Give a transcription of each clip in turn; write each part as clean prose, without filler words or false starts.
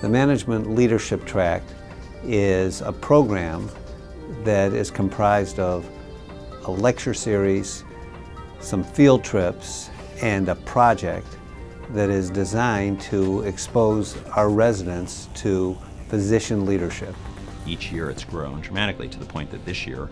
The Management Leadership Track is a program that is comprised of a lecture series, some field trips, and a project that is designed to expose our residents to physician leadership. Each year it's grown dramatically to the point that this year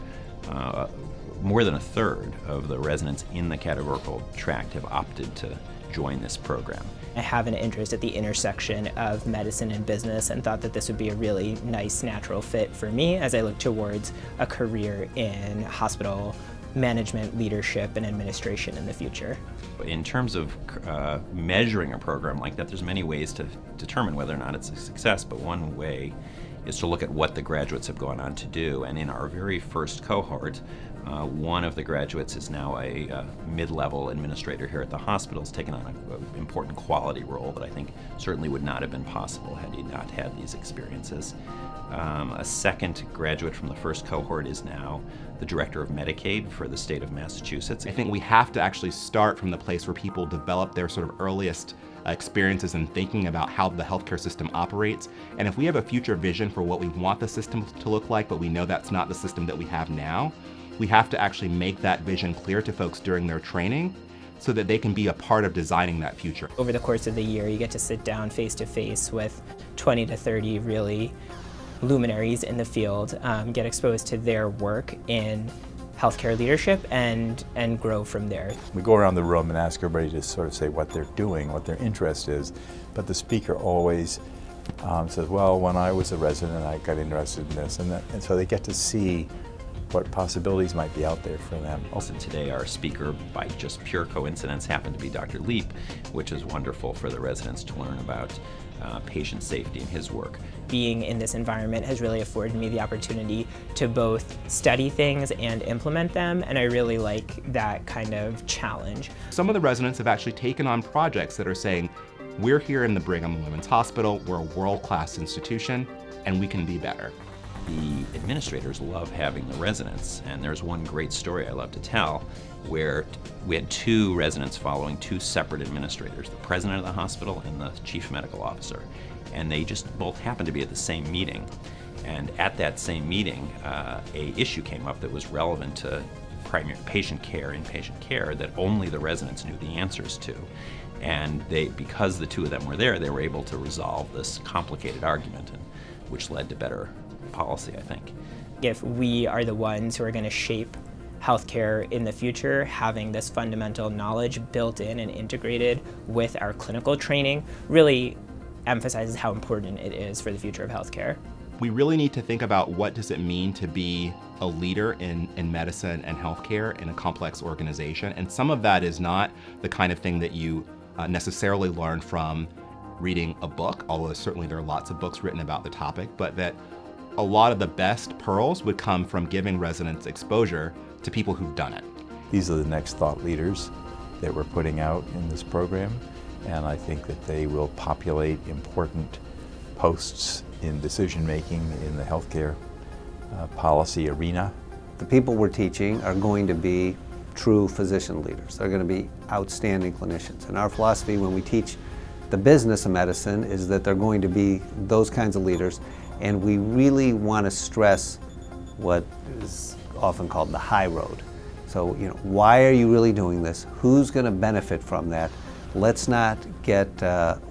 more than a third of the residents in the categorical tract have opted to join this program. I have an interest at the intersection of medicine and business and thought that this would be a really nice natural fit for me as I look towards a career in hospital management, leadership, and administration in the future. In terms of measuring a program like that, there's many ways to determine whether or not it's a success, but one way is to look at what the graduates have gone on to do. And in our very first cohort, one of the graduates is now a mid-level administrator here at the hospital. Has taken on an important quality role that I think certainly would not have been possible had he not had these experiences. A second graduate from the first cohort is now the director of Medicaid for the state of Massachusetts. I think we have to actually start from the place where people develop their sort of earliest experiences in thinking about how the healthcare system operates. And if we have a future vision for what we want the system to look like, but we know that's not the system that we have now, we have to actually make that vision clear to folks during their training so that they can be a part of designing that future. Over the course of the year, you get to sit down face to face with 20 to 30 really luminaries in the field, get exposed to their work in healthcare leadership and grow from there. We go around the room and ask everybody to sort of say what they're doing, what their interest is, but the speaker always says, well, when I was a resident, I got interested in this, and so they get to see what possibilities might be out there for them. Also today our speaker, by just pure coincidence, happened to be Dr. Leape, which is wonderful for the residents to learn about patient safety in his work. Being in this environment has really afforded me the opportunity to both study things and implement them, and I really like that kind of challenge. Some of the residents have actually taken on projects that are saying, we're here in the Brigham Women's Hospital, we're a world-class institution, and we can be better. The administrators love having the residents, and there's one great story I love to tell where we had two residents following two separate administrators, the president of the hospital and the chief medical officer, and they just both happened to be at the same meeting. And at that same meeting, a issue came up that was relevant to primary patient care, inpatient care, that only the residents knew the answers to. And because the two of them were there, they were able to resolve this complicated argument, which led to better policy, I think. If we are the ones who are going to shape healthcare in the future, having this fundamental knowledge built in and integrated with our clinical training really emphasizes how important it is for the future of healthcare. We really need to think about what does it mean to be a leader in medicine and healthcare in a complex organization. And some of that is not the kind of thing that you necessarily learn from reading a book, although certainly there are lots of books written about the topic, but that a lot of the best pearls would come from giving residents exposure to people who've done it. These are the next thought leaders that we're putting out in this program, and I think that they will populate important posts in decision-making in the healthcare policy arena. The people we're teaching are going to be true physician leaders. They're going to be outstanding clinicians. And our philosophy when we teach the business of medicine is that they're going to be those kinds of leaders, and we really want to stress what is often called the high road. So, why are you really doing this? Who's going to benefit from that? Let's not get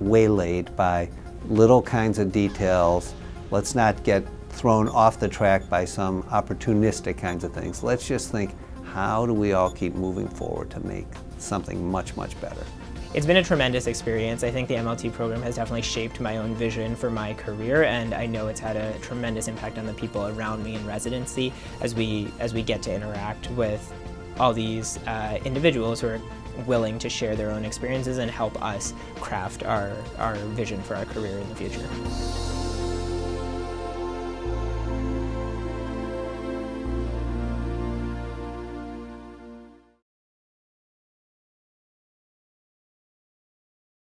waylaid by little kinds of details. Let's not get thrown off the track by some opportunistic kinds of things. Let's just think, how do we all keep moving forward to make something much, much better? It's been a tremendous experience. I think the MLT program has definitely shaped my own vision for my career, and I know it's had a tremendous impact on the people around me in residency as we get to interact with all these individuals who are willing to share their own experiences and help us craft our vision for our career in the future.